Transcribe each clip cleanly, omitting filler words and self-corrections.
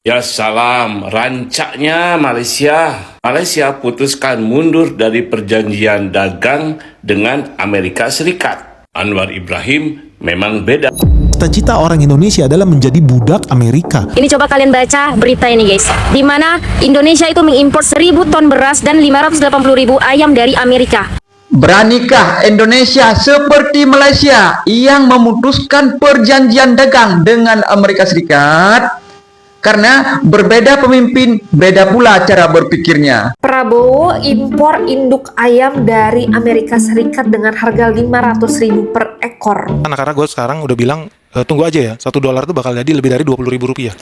Ya salam, rancaknya Malaysia putuskan mundur dari perjanjian dagang dengan Amerika Serikat. Anwar Ibrahim memang beda. Cita-cita orang Indonesia adalah menjadi budak Amerika. Ini coba kalian baca berita ini guys, di mana Indonesia itu mengimpor 1000 ton beras dan 580.000 ayam dari Amerika. Beranikah Indonesia seperti Malaysia yang memutuskan perjanjian dagang dengan Amerika Serikat? Karena berbeda pemimpin, beda pula cara berpikirnya. Prabowo impor induk ayam dari Amerika Serikat dengan harga 500.000 per ekor. Karena gue sekarang udah bilang, tunggu aja ya, $1 tuh bakal jadi lebih dari Rp20.000.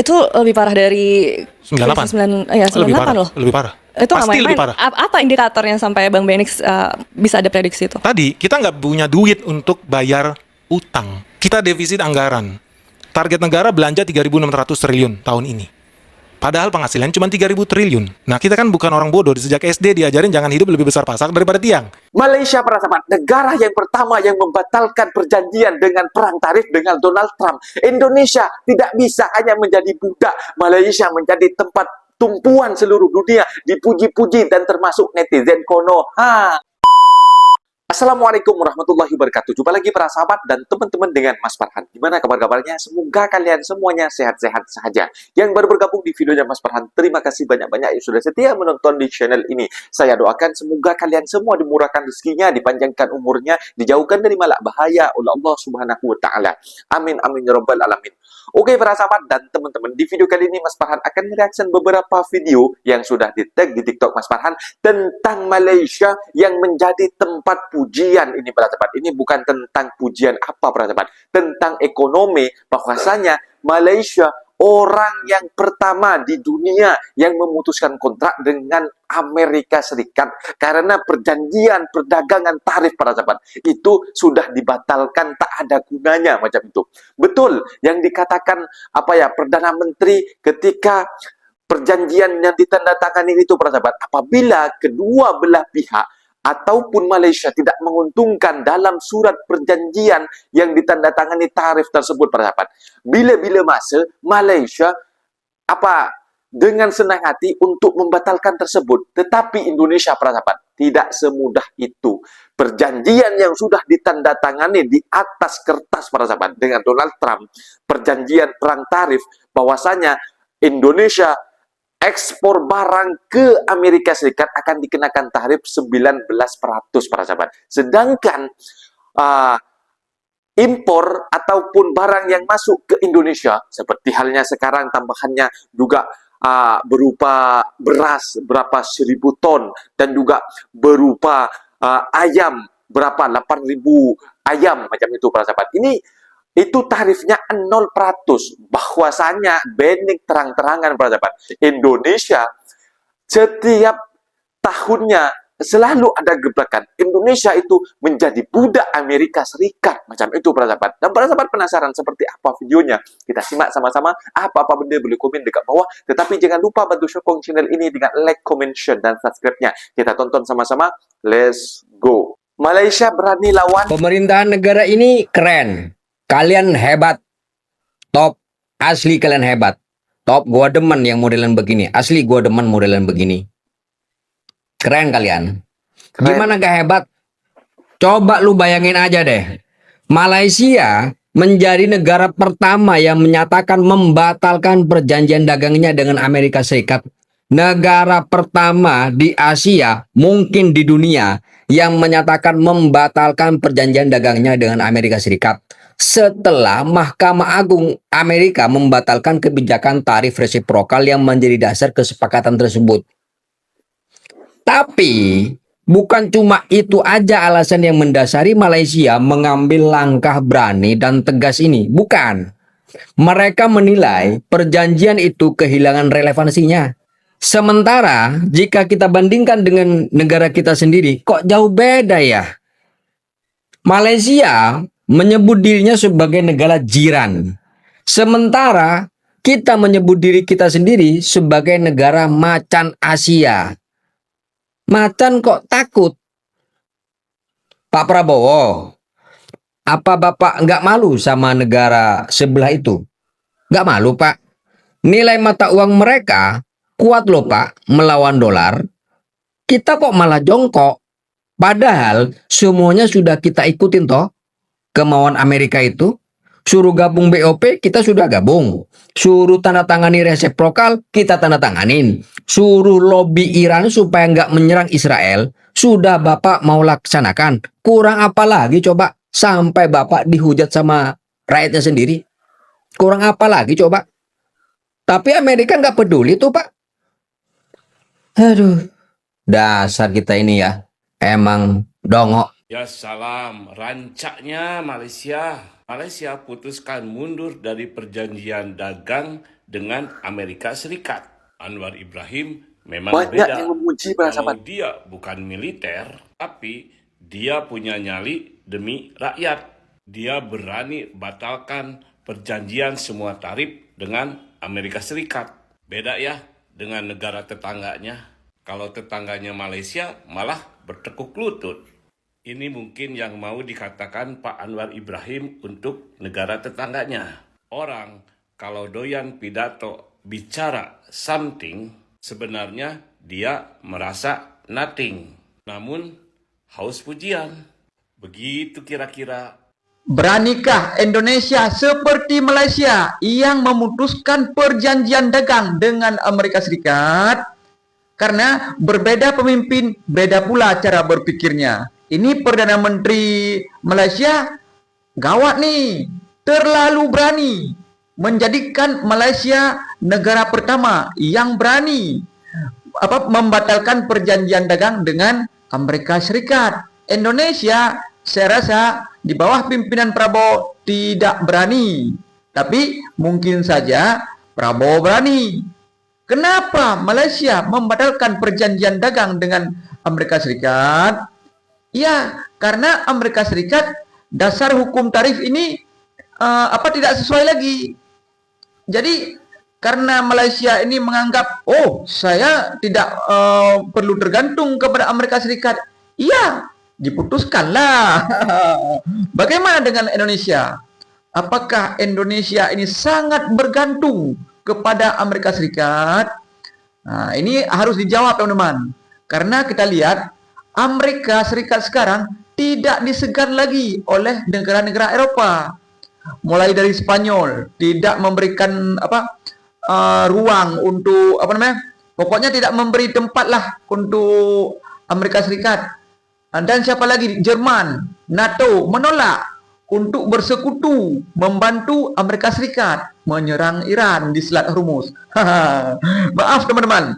Itu lebih parah dari 98. Ya, 98 lebih parah, loh. lebih parah. Itu Pasti lebih parah. Apa indikatornya sampai Bang Benix bisa ada prediksi itu? Tadi kita nggak punya duit untuk bayar utang. Kita defisit anggaran. Target negara belanja 3.600 triliun tahun ini. Padahal penghasilan cuma 3.000 triliun. Nah, kita kan bukan orang bodoh. Sejak SD diajarin jangan hidup lebih besar pasak daripada tiang. Malaysia, para sahabat, negara yang pertama yang membatalkan perjanjian dengan perang tarif dengan Donald Trump. Indonesia tidak bisa hanya menjadi budak. Malaysia menjadi tempat tumpuan seluruh dunia, dipuji-puji dan termasuk netizen Konoha. Assalamualaikum warahmatullahi wabarakatuh. Jumpa lagi para sahabat dan teman-teman dengan Mas Farhan. Gimana kabar-kabarnya? Semoga kalian semuanya sehat-sehat saja. Yang baru bergabung di videonya Mas Farhan, terima kasih banyak-banyak yang sudah setia menonton di channel ini. Saya doakan semoga kalian semua dimurahkan rezekinya, dipanjangkan umurnya, dijauhkan dari malak bahaya oleh Allah Subhanahu wa taala. Amin amin ya rabbal alamin. Oke para sahabat dan teman-teman, di video kali ini Mas Farhan akan mereaction beberapa video yang sudah di-tag di TikTok Mas Farhan tentang Malaysia yang menjadi tempat pujian ini para sahabat. Ini bukan tentang pujian apa para sahabat, tentang ekonomi, bahwasanya Malaysia orang yang pertama di dunia yang memutuskan kontrak dengan Amerika Serikat karena perjanjian perdagangan tarif para sahabat itu sudah dibatalkan, tak ada gunanya macam itu. Betul yang dikatakan Perdana Menteri ketika perjanjian yang ditandatangani itu para sahabat, apabila kedua belah pihak ataupun Malaysia tidak menguntungkan dalam surat perjanjian yang ditandatangani tarif tersebut para sahabat, bila-bila masa Malaysia dengan senang hati untuk membatalkan tersebut. Tetapi Indonesia para sahabat tidak semudah itu. Perjanjian yang sudah ditandatangani di atas kertas para sahabat dengan Donald Trump, perjanjian perang tarif, bahwasanya Indonesia ekspor barang ke Amerika Serikat akan dikenakan tarif 19% para sahabat. Sedangkan impor ataupun barang yang masuk ke Indonesia, seperti halnya sekarang tambahannya juga berupa beras berapa 1.000 ton dan juga berupa ayam berapa 8.000 ayam macam itu para sahabat. Itu tarifnya 0%. Bahwasanya bening terang-terangan para sahabat, Indonesia setiap tahunnya selalu ada gebrakan. Indonesia itu menjadi budak Amerika Serikat macam itu para sahabat. Dan para sahabat penasaran seperti apa videonya? Kita simak sama-sama. Apa-apa benda boleh komen dekat bawah. Tetapi jangan lupa bantu sokong channel ini dengan like, comment, share, dan subscribe-nya. Kita tonton sama-sama. Let's go. Malaysia berani lawan. Pemerintahan negara ini keren. Kalian hebat. Top. Asli kalian hebat. Top. Gua demen yang modelan begini. Asli gua demen modelan begini. Keren kalian. Keren. Gimana gak hebat? Coba lu bayangin aja deh. Malaysia menjadi negara pertama yang menyatakan membatalkan perjanjian dagangnya dengan Amerika Serikat. Negara pertama di Asia, mungkin di dunia, yang menyatakan membatalkan perjanjian dagangnya dengan Amerika Serikat. Setelah Mahkamah Agung Amerika membatalkan kebijakan tarif resiprokal yang menjadi dasar kesepakatan tersebut. Tapi bukan cuma itu aja alasan yang mendasari Malaysia mengambil langkah berani dan tegas ini. Bukan. Mereka menilai perjanjian itu kehilangan relevansinya. Sementara jika kita bandingkan dengan negara kita sendiri, kok jauh beda ya? Malaysia menyebut dirinya sebagai negara jiran. Sementara kita menyebut diri kita sendiri sebagai negara macan Asia. Macan kok takut? Pak Prabowo, apa Bapak nggak malu sama negara sebelah itu? Nggak malu, Pak? Nilai mata uang mereka kuat loh Pak melawan dolar. Kita kok malah jongkok. Padahal semuanya sudah kita ikutin toh. Kemauan Amerika itu. Suruh gabung BOP, kita sudah gabung. Suruh tanda tangani resiprokal, kita tanda tanganin. Suruh lobby Iran supaya nggak menyerang Israel, sudah Bapak mau laksanakan. Kurang apa lagi coba? Sampai Bapak dihujat sama rakyatnya sendiri. Kurang apa lagi coba? Tapi Amerika nggak peduli tuh Pak. Aduh, dasar kita ini ya. Emang dongok. Ya salam, rancaknya Malaysia. Malaysia putuskan mundur dari perjanjian dagang dengan Amerika Serikat. Anwar Ibrahim memang Banyak beda. yang memuji bahasa Kalau dia bukan militer, tapi dia punya nyali demi rakyat. Dia berani batalkan perjanjian semua tarif dengan Amerika Serikat. Beda ya dengan negara tetangganya. Kalau tetangganya Malaysia malah bertekuk lutut. Ini mungkin yang mau dikatakan Pak Anwar Ibrahim untuk negara tetangganya. Orang kalau doyan pidato bicara something, sebenarnya dia merasa nothing. Namun haus pujian. Begitu kira-kira. Beranikah Indonesia seperti Malaysia yang memutuskan perjanjian dagang dengan Amerika Serikat? Karena berbeda pemimpin, beda pula cara berpikirnya. Ini Perdana Menteri Malaysia gawat nih, terlalu berani menjadikan Malaysia negara pertama yang berani membatalkan perjanjian dagang dengan Amerika Serikat. Indonesia saya rasa di bawah pimpinan Prabowo tidak berani, tapi mungkin saja Prabowo berani. Kenapa Malaysia membatalkan perjanjian dagang dengan Amerika Serikat? Ya, karena Amerika Serikat dasar hukum tarif ini tidak sesuai lagi. Jadi karena Malaysia ini menganggap, oh saya tidak perlu tergantung kepada Amerika Serikat. Iya, diputuskanlah. Bagaimana dengan Indonesia? Apakah Indonesia ini sangat bergantung kepada Amerika Serikat? Nah, ini harus dijawab teman-teman. Karena kita lihat Amerika Serikat sekarang tidak disegan lagi oleh negara-negara Eropa. Mulai dari Spanyol tidak memberikan ruang untuk pokoknya tidak memberi tempat lah untuk Amerika Serikat. Dan siapa lagi? Jerman, NATO menolak untuk bersekutu membantu Amerika Serikat menyerang Iran di Selat Hormuz. Maaf teman-teman,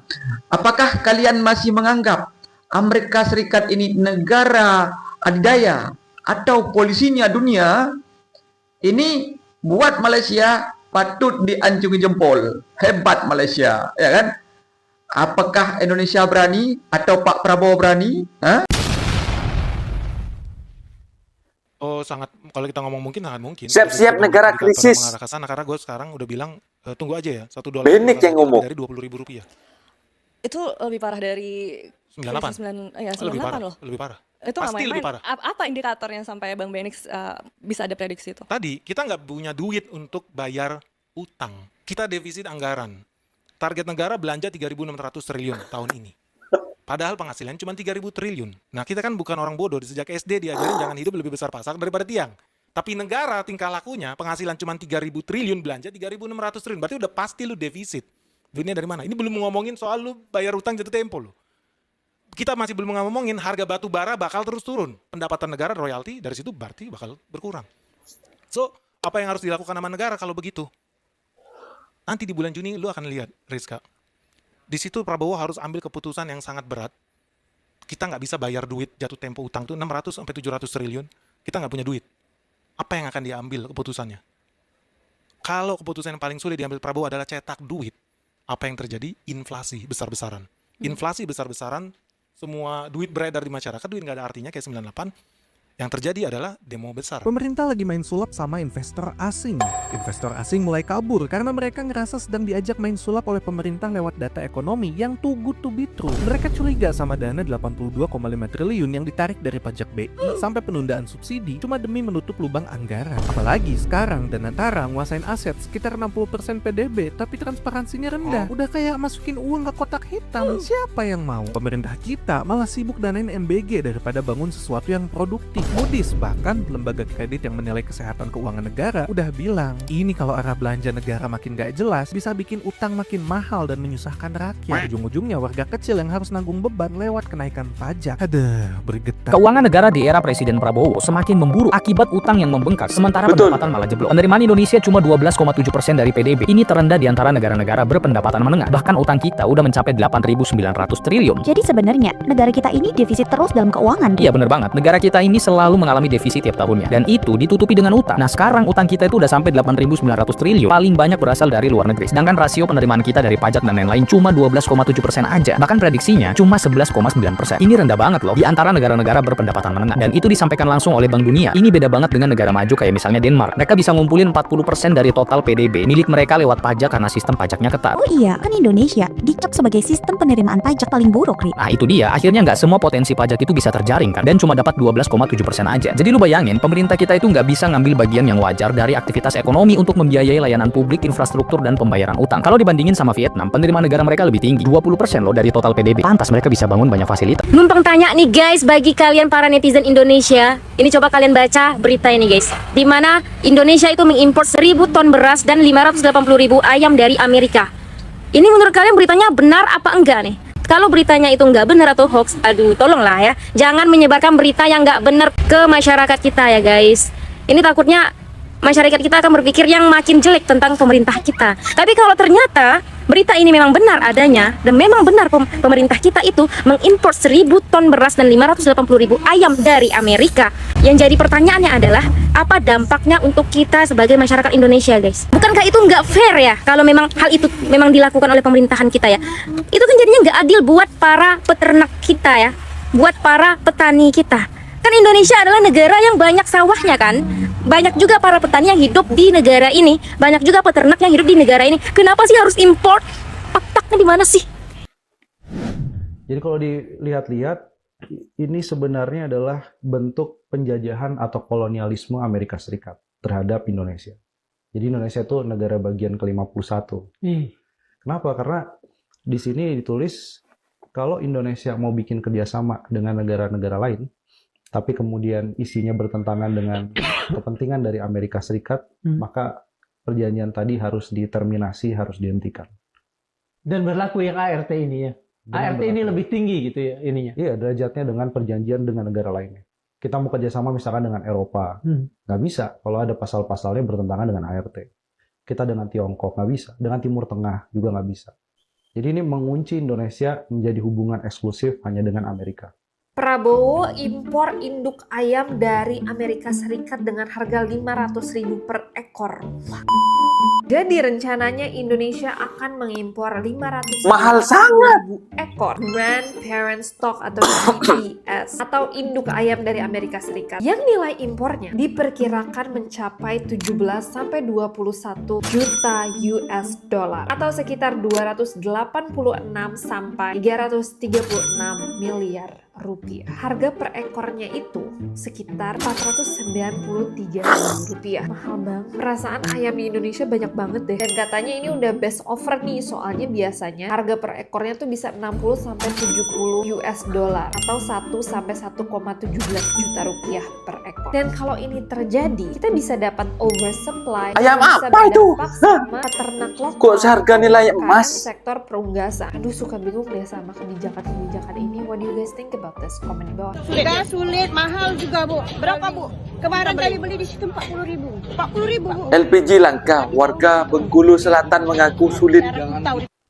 apakah kalian masih menganggap Amerika Serikat ini negara adidaya atau polisinya dunia? Ini buat Malaysia patut diancungi jempol. Hebat Malaysia, ya kan? Apakah Indonesia berani atau Pak Prabowo berani? Oh, sangat, kalau kita ngomong mungkin sangat mungkin. Siap-siap negara krisis. Mengarah ke sana, karena gue sekarang udah bilang tunggu aja ya, $1 Benik yang ngomong. dari Rp20.000. Itu lebih parah dari 98. Ya, lebih 98 parah, loh. lebih parah. Itu nggak Pasti lebih main-main. parah. Apa indikatornya sampai Bang Benix bisa ada prediksi itu? Tadi kita nggak punya duit untuk bayar utang. Kita defisit anggaran. Target negara belanja 3.600 triliun tahun ini. Padahal penghasilannya cuma 3.000 triliun. Nah, kita kan bukan orang bodoh. Sejak SD diajarin jangan hidup lebih besar pasak daripada tiang. Tapi negara tingkah lakunya penghasilan cuma 3.000 triliun, belanja 3.600 triliun. Berarti udah pasti lu defisit. Duitnya dari mana? Ini belum ngomongin soal lu bayar utang jatuh tempo lu. Kita masih belum ngomongin harga batu bara bakal terus turun. Pendapatan negara royalti dari situ berarti bakal berkurang. So, apa yang harus dilakukan sama negara kalau begitu? Nanti di bulan Juni lu akan lihat, Rizka. Di situ Prabowo harus ambil keputusan yang sangat berat. Kita nggak bisa bayar duit jatuh tempo utang tuh 600 sampai 700 triliun. Kita nggak punya duit. Apa yang akan diambil keputusannya? Kalau keputusan yang paling sulit diambil Prabowo adalah cetak duit, apa yang terjadi? Inflasi besar-besaran. Inflasi besar-besaran, semua duit beredar di masyarakat, duit nggak ada artinya kayak 98. Yang terjadi adalah demo besar. Pemerintah lagi main sulap sama investor asing. Investor asing mulai kabur karena mereka ngerasa sedang diajak main sulap oleh pemerintah lewat data ekonomi yang too good to be true. Mereka curiga sama dana 82,5 triliun yang ditarik dari pajak BI sampai penundaan subsidi cuma demi menutup lubang anggaran. Apalagi sekarang Danantara nguasain aset sekitar 60% PDB tapi transparansinya rendah. Udah kayak masukin uang ke kotak hitam. Siapa yang mau? Pemerintah kita malah sibuk danain MBG daripada bangun sesuatu yang produktif. Moody's, bahkan lembaga kredit yang menilai kesehatan keuangan negara, udah bilang, ini kalau arah belanja negara makin gak jelas, bisa bikin utang makin mahal dan menyusahkan rakyat. Ujung-ujungnya warga kecil yang harus nanggung beban lewat kenaikan pajak. Aduh, bergetar. Keuangan negara di era Presiden Prabowo semakin memburuk akibat utang yang membengkak, sementara pendapatan malah jeblok. Penerimaan Indonesia cuma 12,7% dari PDB. Ini terendah di antara negara-negara berpendapatan menengah. Bahkan utang kita udah mencapai 8.900 triliun. Jadi sebenarnya negara kita ini defisit terus dalam keuangan. Iya bener banget, negara kita ini selalu mengalami defisit tiap tahunnya, dan itu ditutupi dengan utang. Nah sekarang utang kita itu udah sampai 8.900 triliun, paling banyak berasal dari luar negeri. Sedangkan rasio penerimaan kita dari pajak dan lain-lain cuma 12,7% aja. Bahkan prediksinya cuma 11,9%. Ini rendah banget loh di antara negara-negara berpendapatan menengah, dan itu disampaikan langsung oleh Bank Dunia. Ini beda banget dengan negara maju kayak misalnya Denmark. Mereka bisa ngumpulin 40% dari total PDB milik mereka lewat pajak karena sistem pajaknya ketat. Oh iya, kan Indonesia dicap sebagai sistem penerimaan pajak paling buruk, Ri. Nah itu dia, akhirnya nggak semua potensi pajak itu bisa terjaring kan, dan cuma dapat 12,7% aja. Jadi lu bayangin, pemerintah kita itu nggak bisa ngambil bagian yang wajar dari aktivitas ekonomi untuk membiayai layanan publik, infrastruktur, dan pembayaran utang. Kalau dibandingin sama Vietnam, penerimaan negara mereka lebih tinggi, 20% loh dari total PDB. Pantas mereka bisa bangun banyak fasilitas. Numpang tanya nih guys, bagi kalian para netizen Indonesia, ini coba kalian baca berita ini guys, di mana Indonesia itu mengimpor 1.000 ton beras dan 580.000 ayam dari Amerika. Ini menurut kalian beritanya benar apa enggak nih? Kalau beritanya itu nggak benar atau hoax, aduh tolonglah ya, jangan menyebarkan berita yang nggak benar ke masyarakat kita ya guys. Ini takutnya masyarakat kita akan berpikir yang makin jelek tentang pemerintah kita. Tapi kalau ternyata berita ini memang benar adanya, dan memang benar pemerintah kita itu mengimpor 1.000 ton beras dan 580.000 ayam dari Amerika. Yang jadi pertanyaannya adalah, apa dampaknya untuk kita sebagai masyarakat Indonesia guys? Bukankah itu nggak fair ya kalau memang hal itu memang dilakukan oleh pemerintahan kita ya? Itu kan jadinya nggak adil buat para peternak kita ya, buat para petani kita. Kan Indonesia adalah negara yang banyak sawahnya kan, banyak juga para petani yang hidup di negara ini, banyak juga peternak yang hidup di negara ini. Kenapa sih harus import? Faktaknya di mana sih? Jadi kalau dilihat-lihat, ini sebenarnya adalah bentuk penjajahan atau kolonialisme Amerika Serikat terhadap Indonesia. Jadi Indonesia itu negara bagian ke-51. Kenapa? Karena di sini ditulis kalau Indonesia mau bikin kerjasama dengan negara-negara lain, tapi kemudian isinya bertentangan dengan kepentingan dari Amerika Serikat, maka perjanjian tadi harus diterminasi, harus dihentikan. Dan berlaku yang ART ini ya? ART ini lebih tinggi gitu ya ininya? Iya, derajatnya dengan perjanjian dengan negara lainnya. Kita mau kerjasama misalkan dengan Eropa, nggak bisa kalau ada pasal-pasalnya bertentangan dengan ART. Kita dengan Tiongkok nggak bisa, dengan Timur Tengah juga nggak bisa. Jadi ini mengunci Indonesia menjadi hubungan eksklusif hanya dengan Amerika. Prabowo impor induk ayam dari Amerika Serikat dengan harga 500.000 per ekor. Jadi rencananya Indonesia akan mengimpor 500.000 Mahal sangat. ekor grandparent stock atau GPS atau induk ayam dari Amerika Serikat. Yang nilai impornya diperkirakan mencapai 17 sampai 21 juta US dollar atau sekitar 286 sampai 336 miliar rupiah. Harga per ekornya itu sekitar 493 rupiah. Mahal banget. Perasaan ayam di Indonesia banyak banget deh. Dan katanya ini udah best offer nih, soalnya biasanya harga per ekornya tuh bisa 60 sampai 70 US dollar atau 1 sampai 1,17 juta rupiah per ekor. Dan kalau ini terjadi, kita bisa dapat oversupply. Ayam bisa apa itu? sama peternak lokal. Kok seharga nilai emas? Sektor perunggasan. Aduh, suka bingung deh sama kebijakan-kebijakan ini. What do you guys think about this? Komen di bawah. Sulit, mahal juga Bu. Berapa Bu? Kemarin kami beli di situ 40.000. 40.000 Bu. LPG langka, warga Bengkulu Selatan mengaku sulit.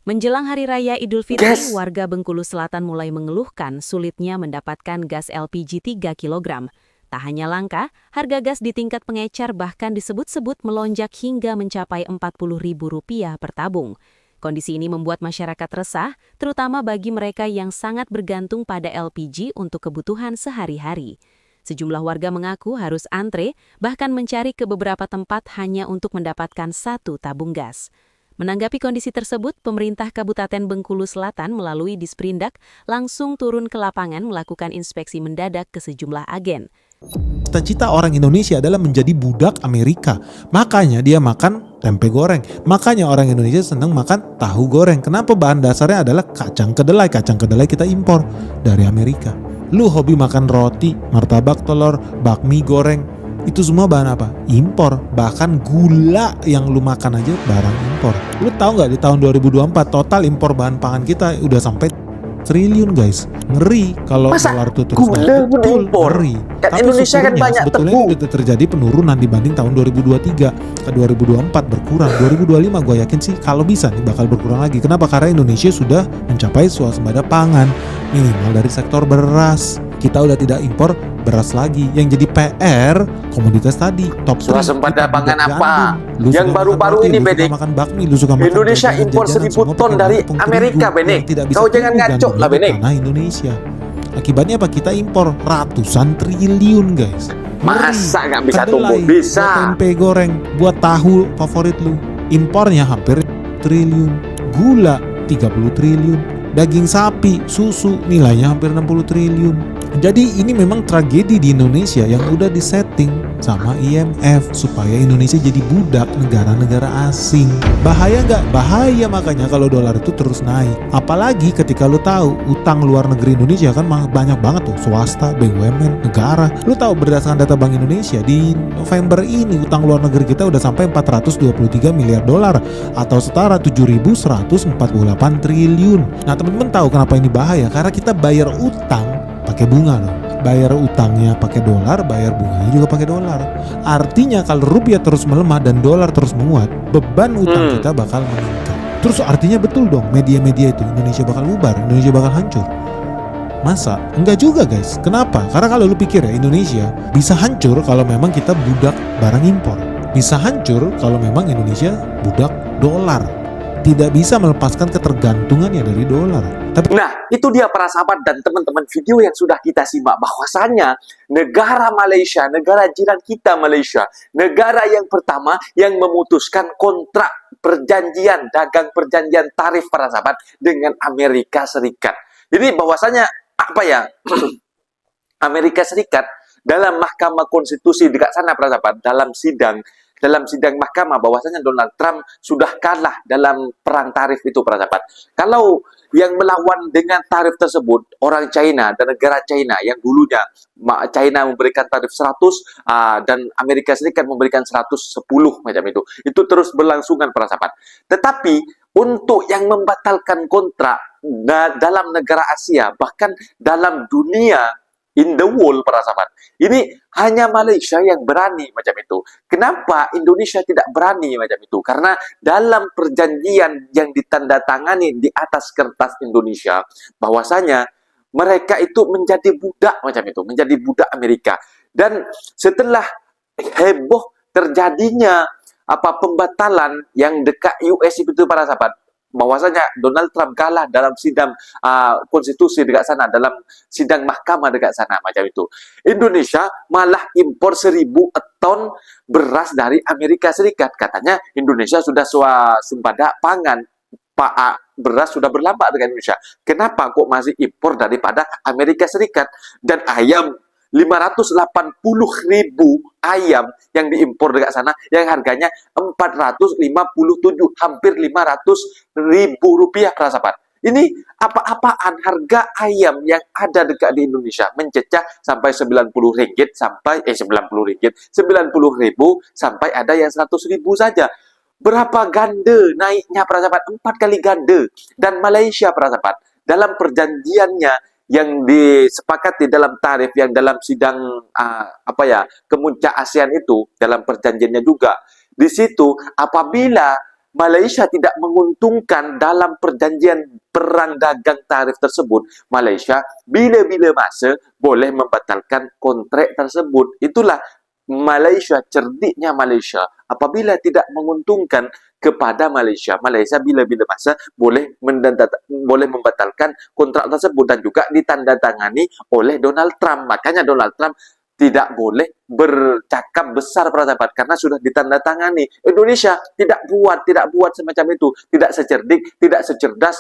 Menjelang Hari Raya Idul Fitri, warga Bengkulu Selatan mulai mengeluhkan sulitnya mendapatkan gas LPG 3 kg. Tak hanya langka, harga gas di tingkat pengecer bahkan disebut-sebut melonjak hingga mencapai Rp40.000 per tabung. Kondisi ini membuat masyarakat resah, terutama bagi mereka yang sangat bergantung pada LPG untuk kebutuhan sehari-hari. Sejumlah warga mengaku harus antre, bahkan mencari ke beberapa tempat hanya untuk mendapatkan satu tabung gas. Menanggapi kondisi tersebut, pemerintah Kabupaten Bengkulu Selatan melalui Disperindak langsung turun ke lapangan melakukan inspeksi mendadak ke sejumlah agen. Cita-cita orang Indonesia adalah menjadi budak Amerika. Makanya dia makan tempe goreng. Makanya orang Indonesia senang makan tahu goreng. Kenapa? Bahan dasarnya adalah kacang kedelai. Kacang kedelai kita impor dari Amerika. Lu hobi makan roti, martabak telur, bakmi goreng, itu semua bahan apa? Impor. Bahkan gula yang lu makan aja barang impor. Lu tahu nggak di tahun 2024 total impor bahan pangan kita udah sampai triliun guys. Ngeri kalau dolar itu terus naik. Betul, ngeri. Tapi Indonesia kan banyak sebetulnya tebu. udah terjadi penurunan dibanding tahun 2023 ke 2024 berkurang. 2025 gue yakin sih kalau bisa nih bakal berkurang lagi. Kenapa? Karena Indonesia sudah mencapai swasembada pangan minimal dari sektor beras. Kita udah tidak impor beras lagi. Yang jadi PR komoditas tadi top 3. Swasembada pangan apa? Yang baru-baru ini Benik, makan bakmi, lu suka makan Indonesia impor 1.000 ton dari Amerika Benik. Kau jangan ngaco lah Benik. Tanah Indonesia. Akibatnya apa? Kita impor ratusan triliun guys. Masa nggak bisa Kedelai, tumbuh? Bisa. Buat tempe goreng, buat tahu favorit lu. Impornya hampir triliun. Gula 30 triliun. Daging sapi, susu nilainya hampir 60 triliun. Jadi ini memang tragedi di Indonesia yang udah disetting sama IMF supaya Indonesia jadi budak negara-negara asing. Bahaya nggak? Bahaya makanya kalau dolar itu terus naik. Apalagi ketika lu tahu utang luar negeri Indonesia kan banyak banget tuh, swasta, BUMN, negara. Lu tahu berdasarkan data Bank Indonesia di November ini utang luar negeri kita udah sampai 423 miliar dolar atau setara 7.148 triliun. Nah teman-teman tahu kenapa ini bahaya? Karena kita bayar utang pakai bunga loh. Bayar utangnya pakai dolar, bayar bunganya juga pakai dolar. Artinya kalau rupiah terus melemah dan dolar terus menguat, beban utang kita bakal meningkat. Terus artinya betul dong media-media itu Indonesia bakal bubar, Indonesia bakal hancur. Masa? Enggak juga guys. Kenapa? Karena kalau lu pikir ya Indonesia bisa hancur kalau memang kita budak barang impor. Bisa hancur kalau memang Indonesia budak dolar. Tidak bisa melepaskan ketergantungannya dari dolar. Nah, itu dia para sahabat dan teman-teman video yang sudah kita simak bahwasanya negara Malaysia, negara jiran kita Malaysia, negara yang pertama yang memutuskan kontrak perjanjian dagang, perjanjian tarif para sahabat dengan Amerika Serikat. Jadi bahwasanya apa ya? Amerika Serikat dalam Mahkamah Konstitusi dekat sana para sahabat, dalam sidang mahkamah bahwasanya Donald Trump sudah kalah dalam perang tarif itu para sahabat. Kalau yang melawan dengan tarif tersebut orang China dan negara China yang dulunya China memberikan tarif 100 dan Amerika Serikat memberikan 110 macam itu terus berlangsungan para sahabat. Tetapi untuk yang membatalkan kontrak dalam negara Asia bahkan dalam dunia in the world para sahabat, ini hanya Malaysia yang berani macam itu. Kenapa Indonesia tidak berani macam itu? Karena dalam perjanjian yang ditandatangani di atas kertas Indonesia, bahwasanya mereka itu menjadi budak macam itu, menjadi budak Amerika. Dan setelah heboh terjadinya pembatalan yang dekat US itu para sahabat, bahwasanya Donald Trump kalah dalam sidang konstitusi dekat sana, dalam sidang mahkamah dekat sana macam itu. Indonesia malah impor 1.000 ton beras dari Amerika Serikat. Katanya Indonesia sudah swasembada pangan. Beras sudah berlambat dengan Indonesia. Kenapa kok masih impor daripada Amerika Serikat? Dan ayam 580.000 ayam yang diimpor dekat sana yang harganya 457 hampir 500.000 rupiah para sahabat. Ini apa-apaan harga ayam yang ada dekat di Indonesia mencecah sampai 90 ringgit sampai 90 ringgit 90.000 sampai ada yang 100.000 saja. Berapa ganda naiknya para sahabat? 4 kali ganda. Dan Malaysia para sahabat dalam perjanjiannya yang disepakati dalam tarif yang dalam sidang kemuncak ASEAN itu dalam perjanjiannya juga di situ apabila Malaysia tidak menguntungkan dalam perjanjian perang dagang tarif tersebut, Malaysia bila-bila masa boleh membatalkan kontrak tersebut. Itulah Malaysia, cerdiknya Malaysia. Apabila tidak menguntungkan kepada Malaysia, Malaysia bila-bila masa boleh membatalkan kontrak tersebut dan juga ditandatangani oleh Donald Trump. Makanya Donald Trump tidak boleh bercakap besar para sahabat karena sudah ditandatangani. Indonesia tidak buat semacam itu, tidak secerdik, tidak secerdas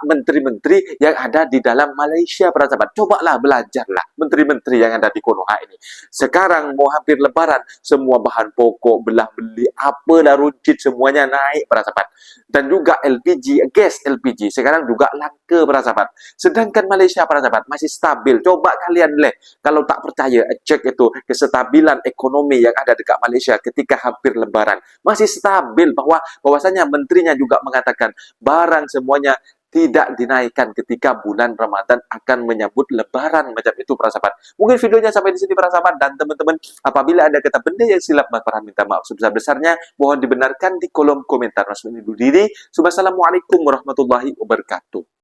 menteri-menteri yang ada di dalam Malaysia para sahabat. Cobalah belajarlah menteri-menteri yang ada di Konoha ini. Sekarang mau hampir lebaran, semua bahan pokok, belah beli, apalah runcit semuanya naik para sahabat. Dan juga LPG, gas LPG sekarang juga langka para sahabat. Sedangkan Malaysia para sahabat masih stabil. Coba kalian kalau tak percaya, cek itu kestabilan ekonomi yang ada dekat Malaysia ketika hampir lebaran. Masih stabil bahwasanya menterinya juga mengatakan barang semuanya tidak dinaikkan ketika bulan Ramadan akan menyambut lebaran macam itu para sahabat. Mungkin videonya sampai di sini para sahabat, dan teman-teman apabila ada kata benda yang silap para minta maaf sebesar-besarnya, mohon dibenarkan di kolom komentar. Wassalamualaikum warahmatullahi wabarakatuh.